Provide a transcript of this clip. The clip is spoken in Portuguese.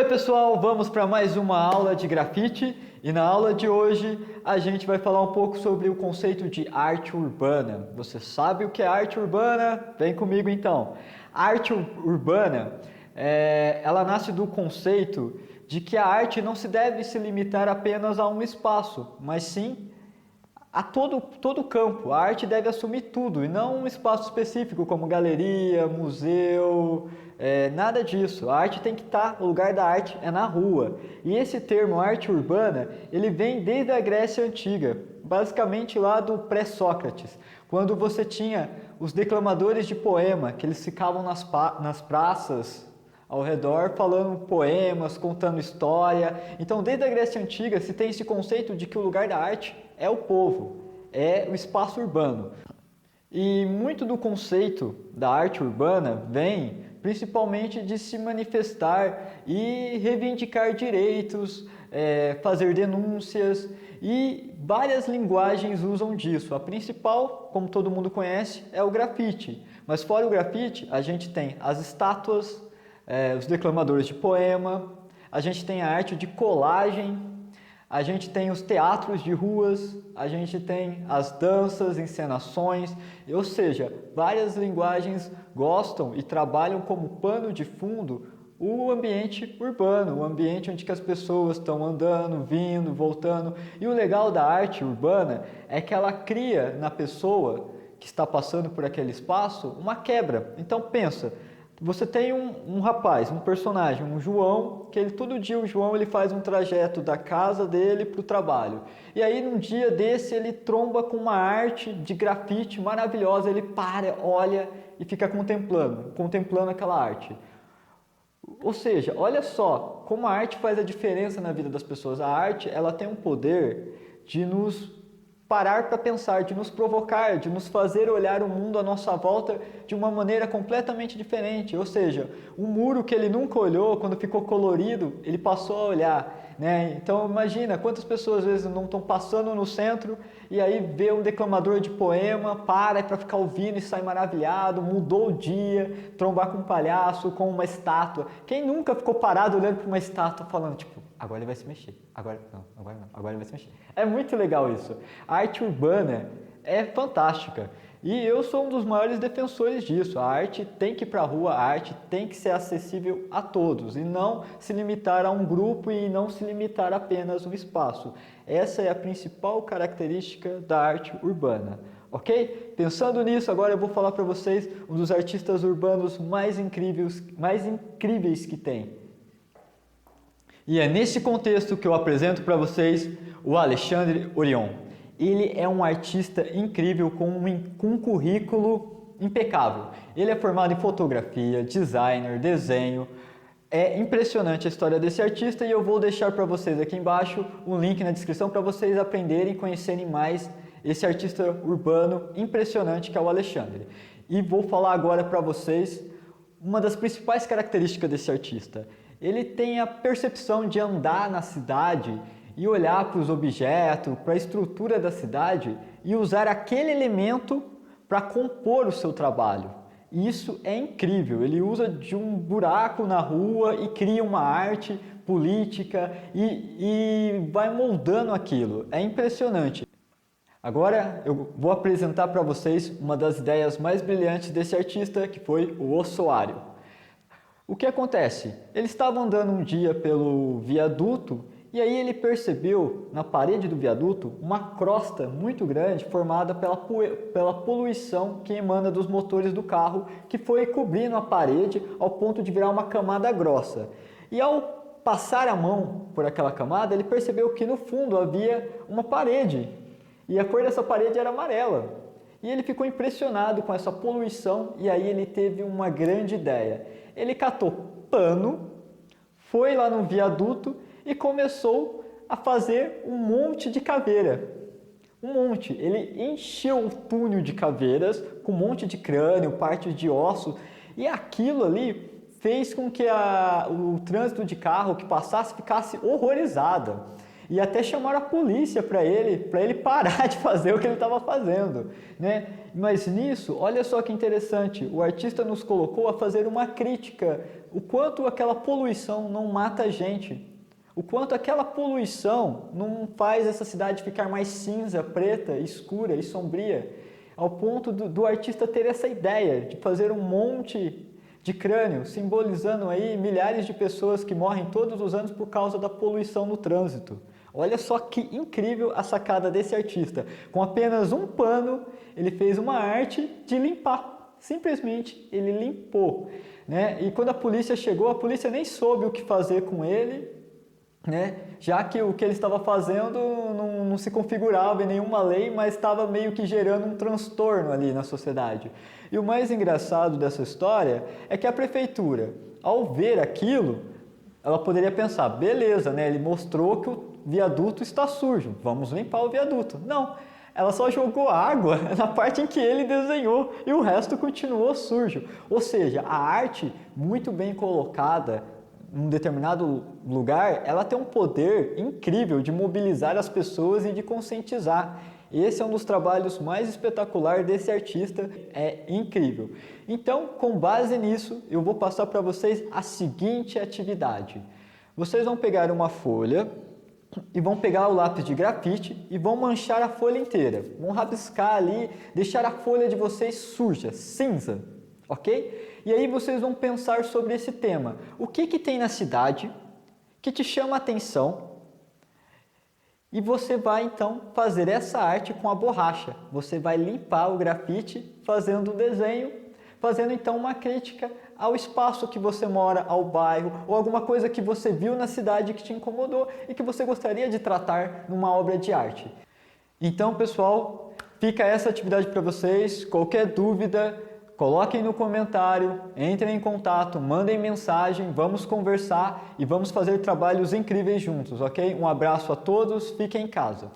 Oi pessoal, vamos para mais uma aula de grafite e na aula de hoje a gente vai falar um pouco sobre o conceito de arte urbana. Você sabe o que é arte urbana? Vem comigo então. A arte urbana, ela nasce do conceito de que a arte não se deve se limitar apenas a um espaço, mas sim a todo o campo. A arte deve assumir tudo e não um espaço específico como galeria, museu, nada disso. A arte tem que estar, o lugar da arte é na rua. E esse termo arte urbana, ele vem desde a Grécia Antiga, basicamente lá do pré-Sócrates, quando você tinha os declamadores de poema, que eles ficavam nas praças ao redor falando poemas, contando história. Então, desde a Grécia Antiga se tem esse conceito de que o lugar da arte é o povo, é o espaço urbano. E muito do conceito da arte urbana vem principalmente de se manifestar e reivindicar direitos, fazer denúncias, e várias linguagens usam disso. A principal, como todo mundo conhece, é o grafite. Mas fora o grafite, a gente tem as estátuas, os declamadores de poema, a gente tem a arte de colagem, a gente tem os teatros de ruas, a gente tem as danças, encenações, ou seja, várias linguagens gostam e trabalham como pano de fundo o ambiente urbano, o ambiente onde que as pessoas estão andando, vindo, voltando. E o legal da arte urbana é que ela cria na pessoa que está passando por aquele espaço uma quebra. Então pensa, você tem um rapaz, um personagem, um João, que todo dia o João ele faz um trajeto da casa dele para o trabalho. E aí num dia desse ele tromba com uma arte de grafite maravilhosa, ele para, olha e fica contemplando aquela arte. Ou seja, olha só como a arte faz a diferença na vida das pessoas. A arte, ela tem um poder de nos parar para pensar, de nos provocar, de nos fazer olhar o mundo à nossa volta de uma maneira completamente diferente. Ou seja, um muro que ele nunca olhou, quando ficou colorido, ele passou a olhar, né? Então imagina quantas pessoas às vezes não estão passando no centro e aí vê um declamador de poema, para ficar ouvindo e sai maravilhado, mudou o dia, trombar com um palhaço, com uma estátua. Quem nunca ficou parado olhando para uma estátua falando, tipo, agora ele vai se mexer, agora ele vai se mexer. É muito legal isso. A arte urbana é fantástica e eu sou um dos maiores defensores disso. A arte tem que ir para a rua, a arte tem que ser acessível a todos e não se limitar a um grupo e não se limitar apenas a um espaço. Essa é a principal característica da arte urbana. Ok? Pensando nisso, agora eu vou falar para vocês um dos artistas urbanos mais incríveis que tem. E é nesse contexto que eu apresento para vocês o Alexandre Orion. Ele é um artista incrível com um currículo impecável. Ele é formado em fotografia, designer, desenho. É impressionante a história desse artista e eu vou deixar para vocês aqui embaixo um link na descrição para vocês aprenderem e conhecerem mais esse artista urbano impressionante que é o Alexandre. E vou falar agora para vocês uma das principais características desse artista. Ele tem a percepção de andar na cidade e olhar para os objetos, para a estrutura da cidade e usar aquele elemento para compor o seu trabalho. E isso é incrível, ele usa de um buraco na rua e cria uma arte política e vai moldando aquilo, é impressionante. Agora eu vou apresentar para vocês uma das ideias mais brilhantes desse artista, que foi o ossuário. O que acontece? Ele estava andando um dia pelo viaduto e aí ele percebeu na parede do viaduto uma crosta muito grande formada pela poluição que emana dos motores do carro, que foi cobrindo a parede ao ponto de virar uma camada grossa. E ao passar a mão por aquela camada, ele percebeu que no fundo havia uma parede e a cor dessa parede era amarela. E ele ficou impressionado com essa poluição e aí ele teve uma grande ideia. Ele catou pano, foi lá no viaduto e começou a fazer um monte de caveira. Um monte. Ele encheu o túnel de caveiras com um monte de crânio, partes de osso, e aquilo ali fez com que o trânsito de carro que passasse ficasse horrorizada. e até chamaram a polícia para ele parar de fazer o que ele estava fazendo, né? Mas nisso, olha só que interessante, o artista nos colocou a fazer uma crítica, o quanto aquela poluição não mata a gente, o quanto aquela poluição não faz essa cidade ficar mais cinza, preta, escura e sombria, ao ponto do artista ter essa ideia de fazer um monte de crânio, simbolizando aí milhares de pessoas que morrem todos os anos por causa da poluição no trânsito. Olha só que incrível a sacada desse artista. Com apenas um pano, ele fez uma arte de limpar. Simplesmente ele limpou, né? E quando a polícia chegou, a polícia nem soube o que fazer com ele, né? Já que o que ele estava fazendo não se configurava em nenhuma lei, mas estava meio que gerando um transtorno ali na sociedade. E o mais engraçado dessa história é que a prefeitura, ao ver aquilo, ela poderia pensar, beleza, né? Ele mostrou que o viaduto está sujo, vamos limpar o viaduto. Não, ela só jogou água na parte em que ele desenhou e o resto continuou sujo. Ou seja, a arte muito bem colocada em um determinado lugar, ela tem um poder incrível de mobilizar as pessoas e de conscientizar. Esse é um dos trabalhos mais espetaculares desse artista, é incrível. Então, com base nisso, eu vou passar para vocês a seguinte atividade. Vocês vão pegar uma folha e vão pegar o lápis de grafite e vão manchar a folha inteira. Vão rabiscar ali, deixar a folha de vocês suja, cinza, ok? E aí vocês vão pensar sobre esse tema. O que tem na cidade que te chama a atenção? E você vai então fazer essa arte com a borracha. Você vai limpar o grafite fazendo o desenho, fazendo então uma crítica ao espaço que você mora, ao bairro, ou alguma coisa que você viu na cidade que te incomodou e que você gostaria de tratar numa obra de arte. Então, pessoal, fica essa atividade para vocês. Qualquer dúvida, coloquem no comentário, entrem em contato, mandem mensagem, vamos conversar e vamos fazer trabalhos incríveis juntos, ok? Um abraço a todos, fiquem em casa.